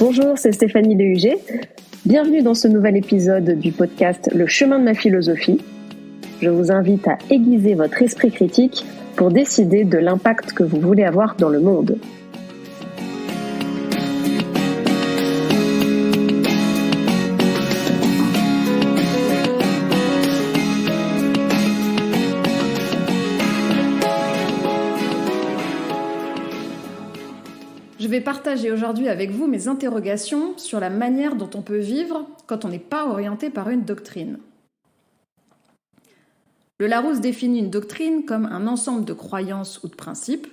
Bonjour, c'est Stéphanie Lehuger. Bienvenue dans ce nouvel épisode du podcast Le chemin de ma philosophie. Je vous invite à aiguiser votre esprit critique pour décider de l'impact que vous voulez avoir dans le monde. Je vais partager aujourd'hui avec vous mes interrogations sur la manière dont on peut vivre quand on n'est pas orienté par une doctrine. Le Larousse définit une doctrine comme un ensemble de croyances ou de principes,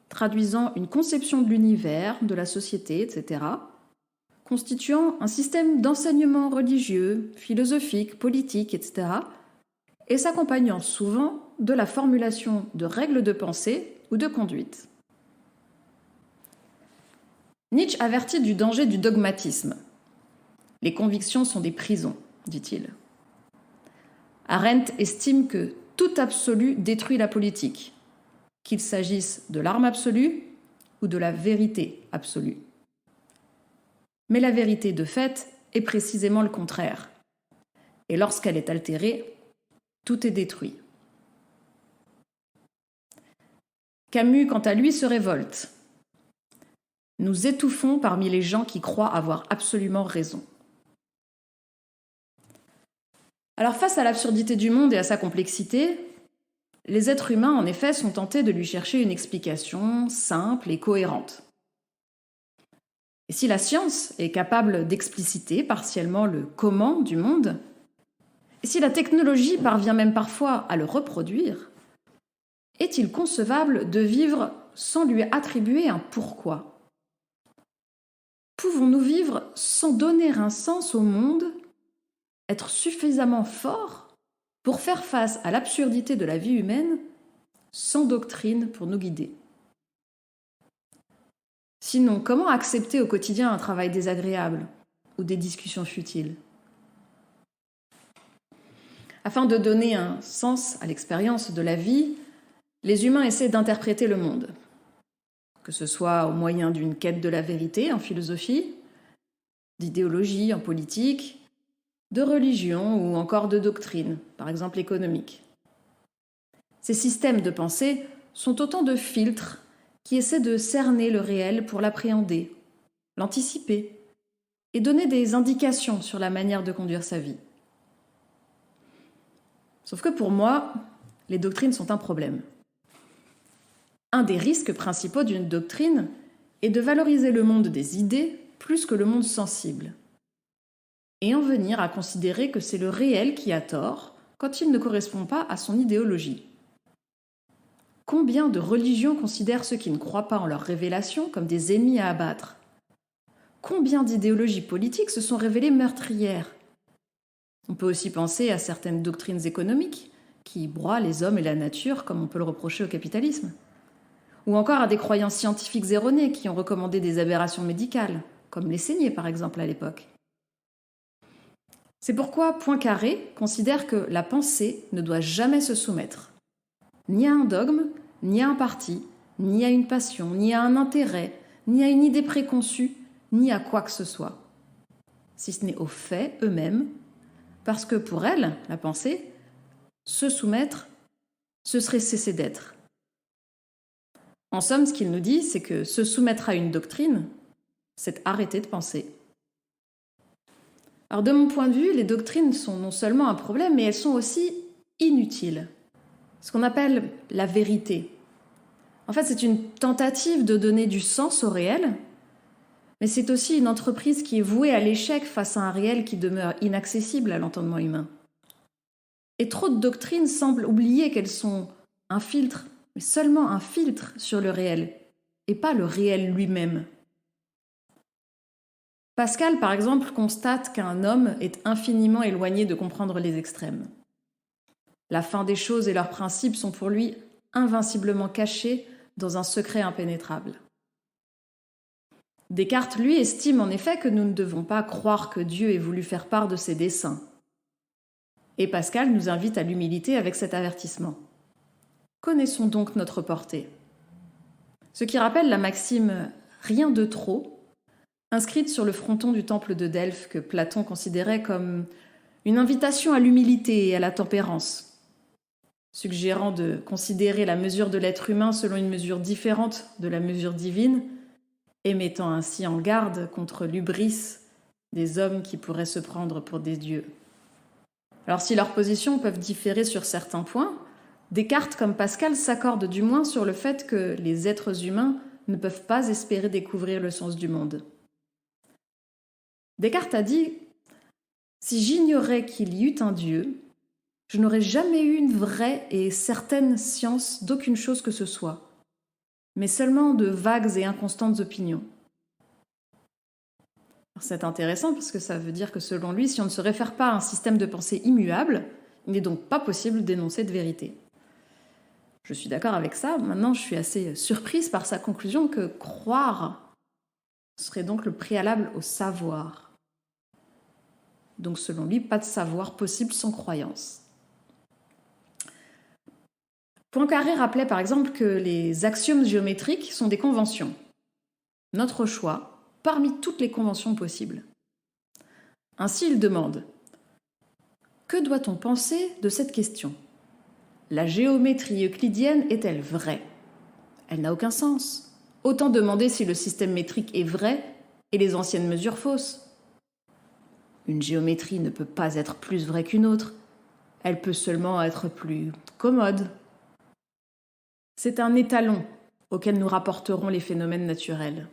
traduisant une conception de l'univers, de la société, etc., constituant un système d'enseignement religieux, philosophique, politique, etc., et s'accompagnant souvent de la formulation de règles de pensée ou de conduite. Nietzsche avertit du danger du dogmatisme. Les convictions sont des prisons, dit-il. Arendt estime que tout absolu détruit la politique, qu'il s'agisse de l'arme absolue ou de la vérité absolue. Mais la vérité, de fait, est précisément le contraire. Et lorsqu'elle est altérée, tout est détruit. Camus, quant à lui, se révolte. Nous étouffons parmi les gens qui croient avoir absolument raison. Alors face à l'absurdité du monde et à sa complexité, les êtres humains, en effet, sont tentés de lui chercher une explication simple et cohérente. Et si la science est capable d'expliciter partiellement le comment du monde, et si la technologie parvient même parfois à le reproduire, est-il concevable de vivre sans lui attribuer un pourquoi ? Pouvons-nous vivre sans donner un sens au monde, être suffisamment forts pour faire face à l'absurdité de la vie humaine, sans doctrine pour nous guider ? Sinon, comment accepter au quotidien un travail désagréable ou des discussions futiles ? Afin de donner un sens à l'expérience de la vie, les humains essaient d'interpréter le monde, que ce soit au moyen d'une quête de la vérité en philosophie, d'idéologie en politique, de religion ou encore de doctrine, par exemple économique. Ces systèmes de pensée sont autant de filtres qui essaient de cerner le réel pour l'appréhender, l'anticiper et donner des indications sur la manière de conduire sa vie. Sauf que pour moi, les doctrines sont un problème. Un des risques principaux d'une doctrine est de valoriser le monde des idées plus que le monde sensible, et en venir à considérer que c'est le réel qui a tort quand il ne correspond pas à son idéologie. Combien de religions considèrent ceux qui ne croient pas en leur révélation comme des ennemis à abattre ? Combien d'idéologies politiques se sont révélées meurtrières ? On peut aussi penser à certaines doctrines économiques qui broient les hommes et la nature comme on peut le reprocher au capitalisme. Ou encore à des croyances scientifiques erronées qui ont recommandé des aberrations médicales, comme les saignées par exemple à l'époque. C'est pourquoi Poincaré considère que la pensée ne doit jamais se soumettre, ni à un dogme, ni à un parti, ni à une passion, ni à un intérêt, ni à une idée préconçue, ni à quoi que ce soit, si ce n'est aux faits eux-mêmes, parce que pour elle, la pensée, se soumettre, ce serait cesser d'être. En somme, ce qu'il nous dit, c'est que se soumettre à une doctrine, c'est arrêter de penser. Alors de mon point de vue, les doctrines sont non seulement un problème, mais elles sont aussi inutiles. Ce qu'on appelle la vérité. En fait, c'est une tentative de donner du sens au réel, mais c'est aussi une entreprise qui est vouée à l'échec face à un réel qui demeure inaccessible à l'entendement humain. Et trop de doctrines semblent oublier qu'elles sont un filtre, mais seulement un filtre sur le réel, et pas le réel lui-même. Pascal, par exemple, constate qu'un homme est infiniment éloigné de comprendre les extrêmes. La fin des choses et leurs principes sont pour lui invinciblement cachés dans un secret impénétrable. Descartes, lui, estime en effet que nous ne devons pas croire que Dieu ait voulu faire part de ses desseins. Et Pascal nous invite à l'humilité avec cet avertissement. Connaissons donc notre portée. Ce qui rappelle la maxime « rien de trop », inscrite sur le fronton du temple de Delphes que Platon considérait comme une invitation à l'humilité et à la tempérance, suggérant de considérer la mesure de l'être humain selon une mesure différente de la mesure divine, et mettant ainsi en garde contre l'hubris des hommes qui pourraient se prendre pour des dieux. Alors si leurs positions peuvent différer sur certains points, Descartes comme Pascal s'accordent du moins sur le fait que les êtres humains ne peuvent pas espérer découvrir le sens du monde. Descartes a dit « Si j'ignorais qu'il y eût un Dieu, je n'aurais jamais eu une vraie et certaine science d'aucune chose que ce soit, mais seulement de vagues et inconstantes opinions. » C'est intéressant parce que ça veut dire que selon lui, si on ne se réfère pas à un système de pensée immuable, il n'est donc pas possible d'énoncer de vérité. Je suis d'accord avec ça. Maintenant, je suis assez surprise par sa conclusion que croire serait donc le préalable au savoir. Donc selon lui, pas de savoir possible sans croyance. Poincaré rappelait par exemple que les axiomes géométriques sont des conventions. Notre choix parmi toutes les conventions possibles. Ainsi, il demande « Que doit-on penser de cette question ? La géométrie euclidienne est-elle vraie ? Elle n'a aucun sens. Autant demander si le système métrique est vrai et les anciennes mesures fausses. Une géométrie ne peut pas être plus vraie qu'une autre. Elle peut seulement être plus commode. C'est un étalon auquel nous rapporterons les phénomènes naturels. »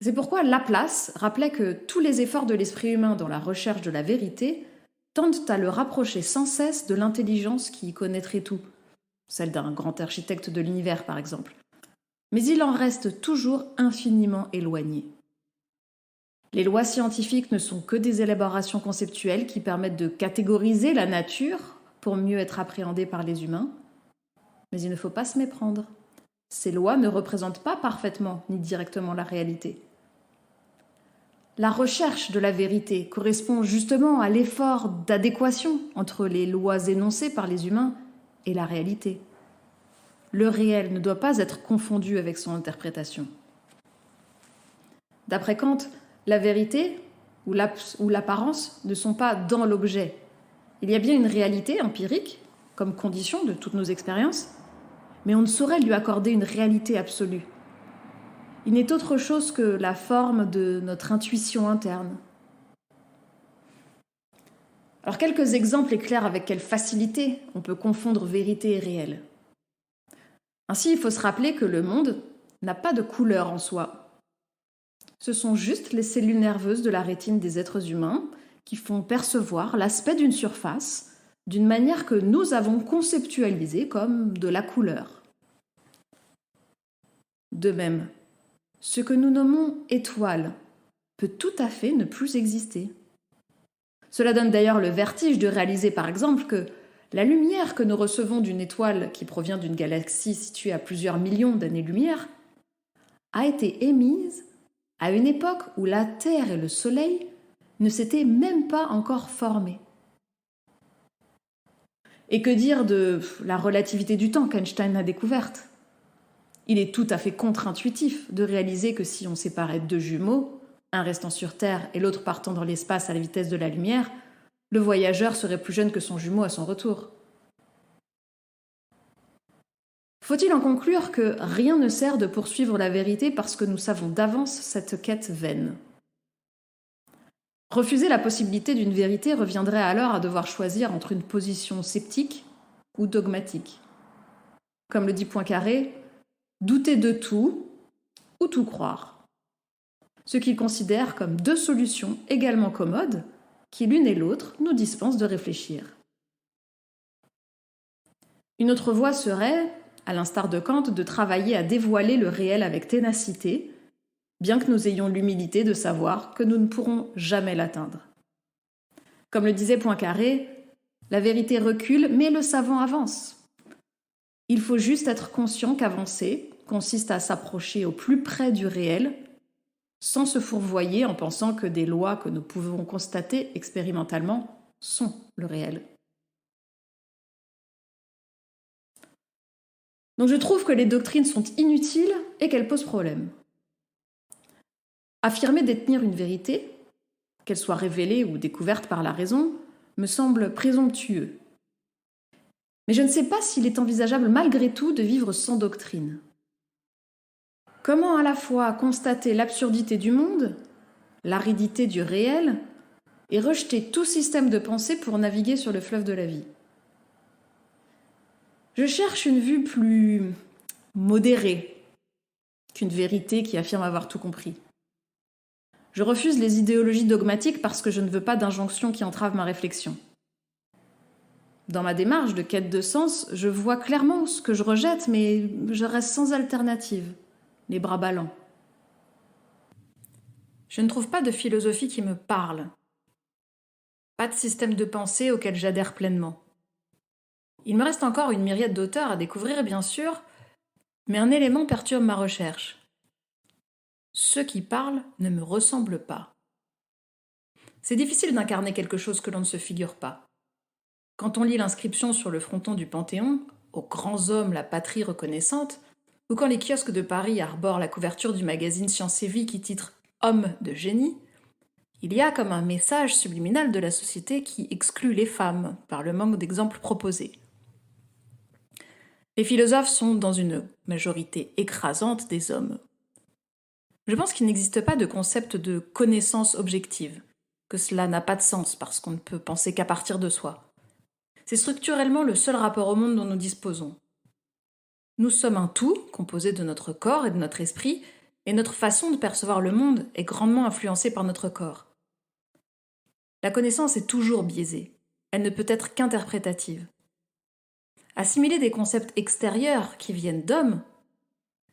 C'est pourquoi Laplace rappelait que tous les efforts de l'esprit humain dans la recherche de la vérité tendent à le rapprocher sans cesse de l'intelligence qui connaîtrait tout, celle d'un grand architecte de l'univers par exemple. Mais il en reste toujours infiniment éloigné. Les lois scientifiques ne sont que des élaborations conceptuelles qui permettent de catégoriser la nature pour mieux être appréhendée par les humains, mais il ne faut pas se méprendre. Ces lois ne représentent pas parfaitement ni directement la réalité. La recherche de la vérité correspond justement à l'effort d'adéquation entre les lois énoncées par les humains et la réalité. Le réel ne doit pas être confondu avec son interprétation. D'après Kant, la vérité ou l'apparence ne sont pas dans l'objet. Il y a bien une réalité empirique, comme condition de toutes nos expériences, mais on ne saurait lui accorder une réalité absolue. Il n'est autre chose que la forme de notre intuition interne. Alors quelques exemples éclairent avec quelle facilité on peut confondre vérité et réel. Ainsi, il faut se rappeler que le monde n'a pas de couleur en soi. Ce sont juste les cellules nerveuses de la rétine des êtres humains qui font percevoir l'aspect d'une surface d'une manière que nous avons conceptualisée comme de la couleur. De même, ce que nous nommons étoile peut tout à fait ne plus exister. Cela donne d'ailleurs le vertige de réaliser par exemple que la lumière que nous recevons d'une étoile qui provient d'une galaxie située à plusieurs millions d'années-lumière a été émise à une époque où la Terre et le Soleil ne s'étaient même pas encore formés. Et que dire de la relativité du temps qu'Einstein a découverte ? Il est tout à fait contre-intuitif de réaliser que si on séparait deux jumeaux, un restant sur Terre et l'autre partant dans l'espace à la vitesse de la lumière, le voyageur serait plus jeune que son jumeau à son retour. Faut-il en conclure que rien ne sert de poursuivre la vérité parce que nous savons d'avance cette quête vaine ? Refuser la possibilité d'une vérité reviendrait alors à devoir choisir entre une position sceptique ou dogmatique. Comme le dit Poincaré, douter de tout ou tout croire. Ce qu'il considère comme deux solutions également commodes qui, l'une et l'autre, nous dispensent de réfléchir. Une autre voie serait, à l'instar de Kant, de travailler à dévoiler le réel avec ténacité, bien que nous ayons l'humilité de savoir que nous ne pourrons jamais l'atteindre. Comme le disait Poincaré, la vérité recule, mais le savant avance. Il faut juste être conscient qu'avancer consiste à s'approcher au plus près du réel, sans se fourvoyer en pensant que des lois que nous pouvons constater expérimentalement sont le réel. Donc je trouve que les doctrines sont inutiles et qu'elles posent problème. Affirmer détenir une vérité, qu'elle soit révélée ou découverte par la raison, me semble présomptueux. Mais je ne sais pas s'il est envisageable malgré tout de vivre sans doctrine. Comment à la fois constater l'absurdité du monde, l'aridité du réel, et rejeter tout système de pensée pour naviguer sur le fleuve de la vie? Je cherche une vue plus modérée qu'une vérité qui affirme avoir tout compris. Je refuse les idéologies dogmatiques parce que je ne veux pas d'injonctions qui entravent ma réflexion. Dans ma démarche de quête de sens, je vois clairement ce que je rejette, mais je reste sans alternative, les bras ballants. Je ne trouve pas de philosophie qui me parle. Pas de système de pensée auquel j'adhère pleinement. Il me reste encore une myriade d'auteurs à découvrir, bien sûr, mais un élément perturbe ma recherche. Ceux qui parlent ne me ressemblent pas. C'est difficile d'incarner quelque chose que l'on ne se figure pas. Quand on lit l'inscription sur le fronton du Panthéon, « Aux grands hommes, la patrie reconnaissante », ou quand les kiosques de Paris arborent la couverture du magazine Science et Vie qui titre « Homme de génie », il y a comme un message subliminal de la société qui exclut les femmes par le manque d'exemples proposés. Les philosophes sont dans une majorité écrasante des hommes. Je pense qu'il n'existe pas de concept de connaissance objective, que cela n'a pas de sens parce qu'on ne peut penser qu'à partir de soi. C'est structurellement le seul rapport au monde dont nous disposons. Nous sommes un tout, composé de notre corps et de notre esprit, et notre façon de percevoir le monde est grandement influencée par notre corps. La connaissance est toujours biaisée, elle ne peut être qu'interprétative. Assimiler des concepts extérieurs qui viennent d'hommes,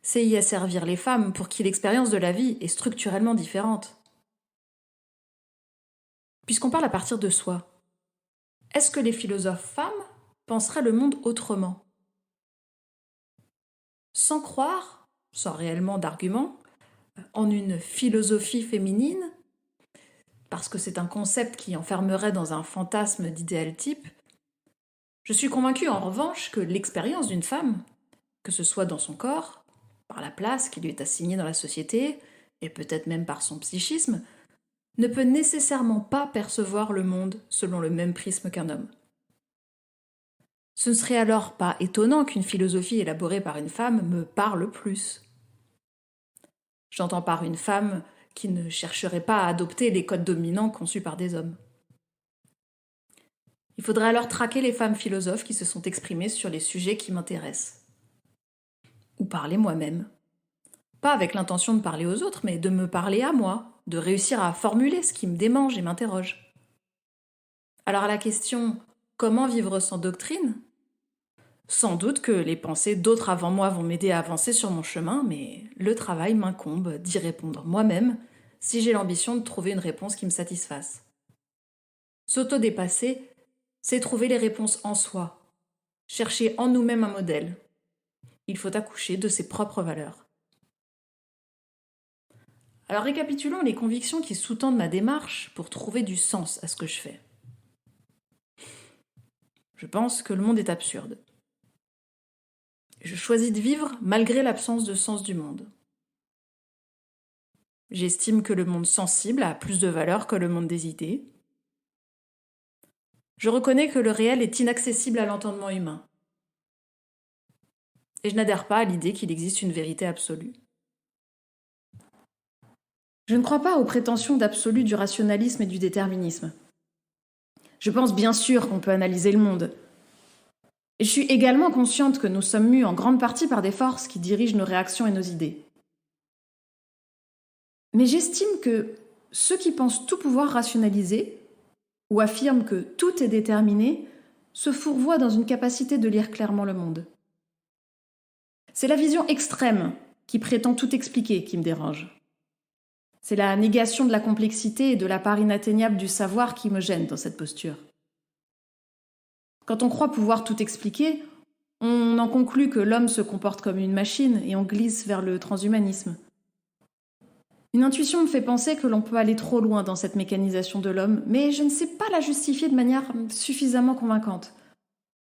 c'est y asservir les femmes pour qui l'expérience de la vie est structurellement différente. Puisqu'on parle à partir de soi, est-ce que les philosophes femmes penseraient le monde autrement ? Sans croire, sans réellement d'argument, en une philosophie féminine, parce que c'est un concept qui enfermerait dans un fantasme d'idéal type, je suis convaincue en revanche que l'expérience d'une femme, que ce soit dans son corps, par la place qui lui est assignée dans la société, et peut-être même par son psychisme, ne peut nécessairement pas percevoir le monde selon le même prisme qu'un homme. Ce ne serait alors pas étonnant qu'une philosophie élaborée par une femme me parle plus. J'entends par une femme qui ne chercherait pas à adopter les codes dominants conçus par des hommes. Il faudrait alors traquer les femmes philosophes qui se sont exprimées sur les sujets qui m'intéressent. Ou parler moi-même. Pas avec l'intention de parler aux autres, mais de me parler à moi, de réussir à formuler ce qui me démange et m'interroge. Alors à la question « Comment vivre sans doctrine ?», sans doute que les pensées d'autres avant moi vont m'aider à avancer sur mon chemin, mais le travail m'incombe d'y répondre moi-même si j'ai l'ambition de trouver une réponse qui me satisfasse. S'auto-dépasser, c'est trouver les réponses en soi, chercher en nous-mêmes un modèle. Il faut accoucher de ses propres valeurs. Alors récapitulons les convictions qui sous-tendent ma démarche pour trouver du sens à ce que je fais. Je pense que le monde est absurde. Je choisis de vivre malgré l'absence de sens du monde. J'estime que le monde sensible a plus de valeur que le monde des idées. Je reconnais que le réel est inaccessible à l'entendement humain. Et je n'adhère pas à l'idée qu'il existe une vérité absolue. Je ne crois pas aux prétentions d'absolu du rationalisme et du déterminisme. Je pense bien sûr qu'on peut analyser le monde. Et je suis également consciente que nous sommes mus en grande partie par des forces qui dirigent nos réactions et nos idées. Mais j'estime que ceux qui pensent tout pouvoir rationaliser, ou affirment que tout est déterminé, se fourvoient dans une capacité de lire clairement le monde. C'est la vision extrême qui prétend tout expliquer qui me dérange. C'est la négation de la complexité et de la part inatteignable du savoir qui me gêne dans cette posture. Quand on croit pouvoir tout expliquer, on en conclut que l'homme se comporte comme une machine et on glisse vers le transhumanisme. Une intuition me fait penser que l'on peut aller trop loin dans cette mécanisation de l'homme, mais je ne sais pas la justifier de manière suffisamment convaincante,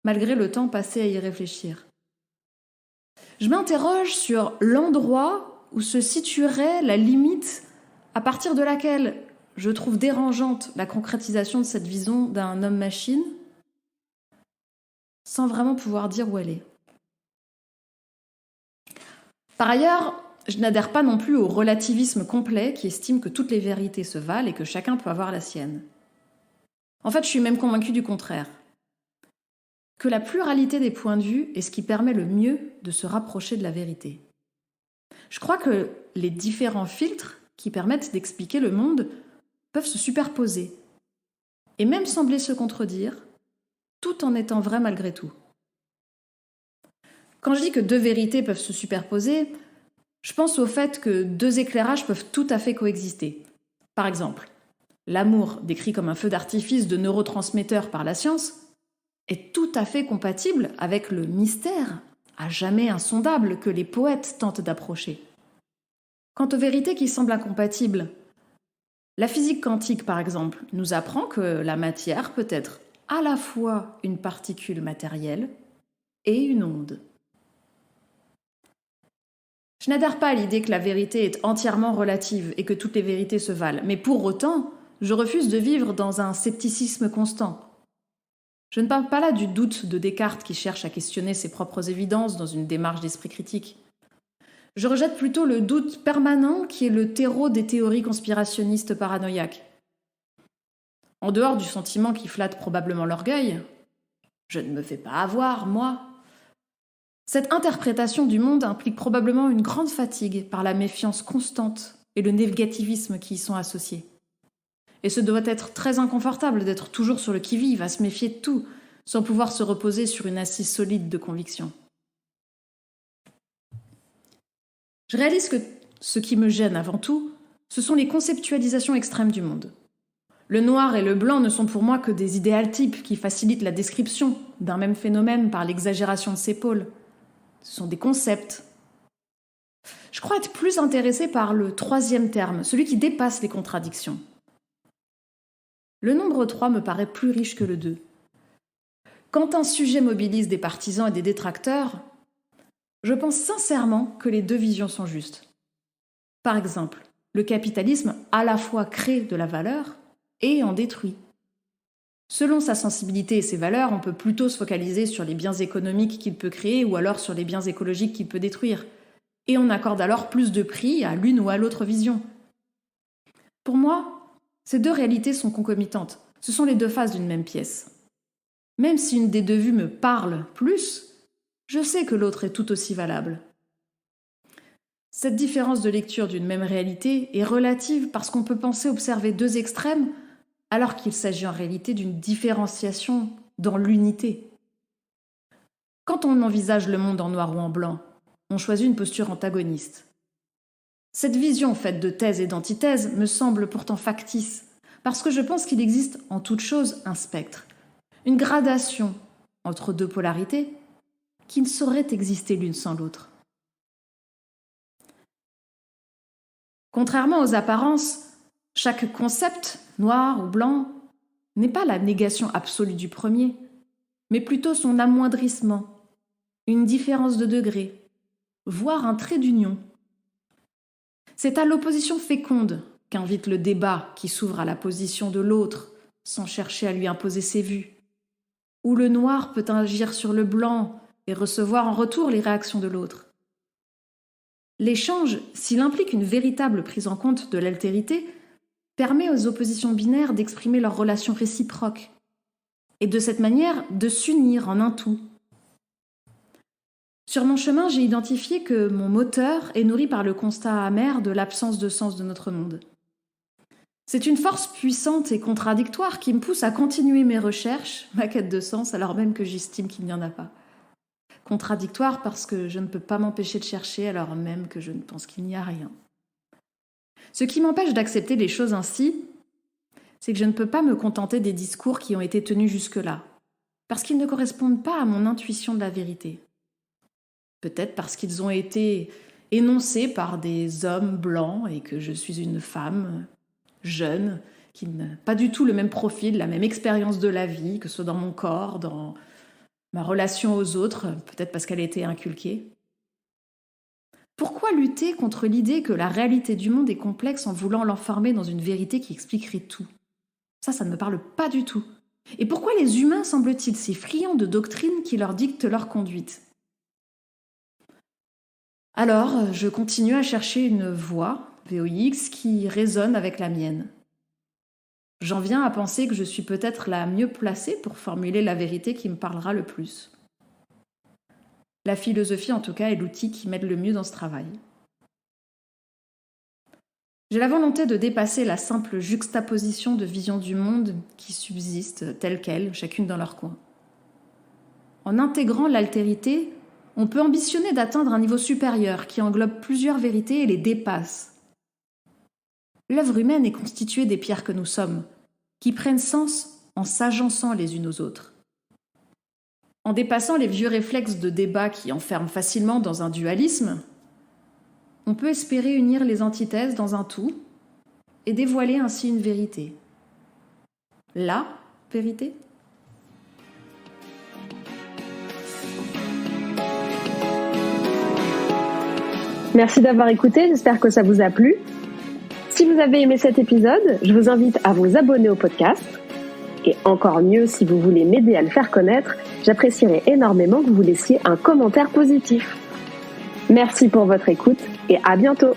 malgré le temps passé à y réfléchir. Je m'interroge sur l'endroit où se situerait la limite à partir de laquelle je trouve dérangeante la concrétisation de cette vision d'un homme-machine, sans vraiment pouvoir dire où elle est. Par ailleurs, je n'adhère pas non plus au relativisme complet qui estime que toutes les vérités se valent et que chacun peut avoir la sienne. En fait, je suis même convaincue du contraire. Que la pluralité des points de vue est ce qui permet le mieux de se rapprocher de la vérité. Je crois que les différents filtres qui permettent d'expliquer le monde peuvent se superposer et même sembler se contredire, tout en étant vrais malgré tout. Quand je dis que deux vérités peuvent se superposer, je pense au fait que deux éclairages peuvent tout à fait coexister. Par exemple, l'amour, décrit comme un feu d'artifice de neurotransmetteurs par la science, est tout à fait compatible avec le mystère, à jamais insondable, que les poètes tentent d'approcher. Quant aux vérités qui semblent incompatibles, la physique quantique, par exemple, nous apprend que la matière peut être à la fois une particule matérielle et une onde. Je n'adhère pas à l'idée que la vérité est entièrement relative et que toutes les vérités se valent, mais pour autant, je refuse de vivre dans un scepticisme constant. Je ne parle pas là du doute de Descartes qui cherche à questionner ses propres évidences dans une démarche d'esprit critique. Je rejette plutôt le doute permanent qui est le terreau des théories conspirationnistes paranoïaques. En dehors du sentiment qui flatte probablement l'orgueil, je ne me fais pas avoir, moi. Cette interprétation du monde implique probablement une grande fatigue par la méfiance constante et le négativisme qui y sont associés. Et ce doit être très inconfortable d'être toujours sur le qui-vive, à se méfier de tout, sans pouvoir se reposer sur une assise solide de conviction. Je réalise que ce qui me gêne avant tout, ce sont les conceptualisations extrêmes du monde. Le noir et le blanc ne sont pour moi que des idéaltypes qui facilitent la description d'un même phénomène par l'exagération de ses pôles. Ce sont des concepts. Je crois être plus intéressée par le troisième terme, celui qui dépasse les contradictions. Le nombre 3 me paraît plus riche que le 2. Quand un sujet mobilise des partisans et des détracteurs, je pense sincèrement que les deux visions sont justes. Par exemple, le capitalisme à la fois crée de la valeur et en détruit. Selon sa sensibilité et ses valeurs, on peut plutôt se focaliser sur les biens économiques qu'il peut créer ou alors sur les biens écologiques qu'il peut détruire. Et on accorde alors plus de prix à l'une ou à l'autre vision. Pour moi, ces deux réalités sont concomitantes. Ce sont les deux faces d'une même pièce. Même si une des deux vues me parle plus, je sais que l'autre est tout aussi valable. Cette différence de lecture d'une même réalité est relative parce qu'on peut penser observer deux extrêmes alors qu'il s'agit en réalité d'une différenciation dans l'unité. Quand on envisage le monde en noir ou en blanc, on choisit une posture antagoniste. Cette vision faite de thèses et d'antithèses me semble pourtant factice, parce que je pense qu'il existe en toute chose un spectre, une gradation entre deux polarités qui ne saurait exister l'une sans l'autre. Contrairement aux apparences, chaque concept, noir ou blanc, n'est pas la négation absolue du premier, mais plutôt son amoindrissement, une différence de degré, voire un trait d'union. C'est à l'opposition féconde qu'invite le débat qui s'ouvre à la position de l'autre sans chercher à lui imposer ses vues, où le noir peut agir sur le blanc et recevoir en retour les réactions de l'autre. L'échange, s'il implique une véritable prise en compte de l'altérité, permet aux oppositions binaires d'exprimer leurs relations réciproques et de cette manière de s'unir en un tout. Sur mon chemin, j'ai identifié que mon moteur est nourri par le constat amer de l'absence de sens de notre monde. C'est une force puissante et contradictoire qui me pousse à continuer mes recherches, ma quête de sens, alors même que j'estime qu'il n'y en a pas. Contradictoire parce que je ne peux pas m'empêcher de chercher alors même que je ne pense qu'il n'y a rien. Ce qui m'empêche d'accepter les choses ainsi, c'est que je ne peux pas me contenter des discours qui ont été tenus jusque-là, parce qu'ils ne correspondent pas à mon intuition de la vérité. Peut-être parce qu'ils ont été énoncés par des hommes blancs et que je suis une femme jeune, qui n'a pas du tout le même profil, la même expérience de la vie, que ce soit dans mon corps, dans ma relation aux autres, peut-être parce qu'elle a été inculquée. Pourquoi lutter contre l'idée que la réalité du monde est complexe en voulant l'enfermer dans une vérité qui expliquerait tout ? Ça ne me parle pas du tout. Et pourquoi les humains semblent-ils si friands de doctrines qui leur dictent leur conduite ? Alors, je continue à chercher une voix, VOX, qui résonne avec la mienne. J'en viens à penser que je suis peut-être la mieux placée pour formuler la vérité qui me parlera le plus. La philosophie, en tout cas, est l'outil qui m'aide le mieux dans ce travail. J'ai la volonté de dépasser la simple juxtaposition de visions du monde qui subsistent telles quelles, chacune dans leur coin. En intégrant l'altérité, on peut ambitionner d'atteindre un niveau supérieur qui englobe plusieurs vérités et les dépasse. L'œuvre humaine est constituée des pierres que nous sommes, qui prennent sens en s'agençant les unes aux autres. En dépassant les vieux réflexes de débat qui enferment facilement dans un dualisme, on peut espérer unir les antithèses dans un tout et dévoiler ainsi une vérité. La vérité ? Merci d'avoir écouté, j'espère que ça vous a plu. Si vous avez aimé cet épisode, je vous invite à vous abonner au podcast. Et encore mieux, si vous voulez m'aider à le faire connaître, j'apprécierais énormément que vous laissiez un commentaire positif. Merci pour votre écoute et à bientôt.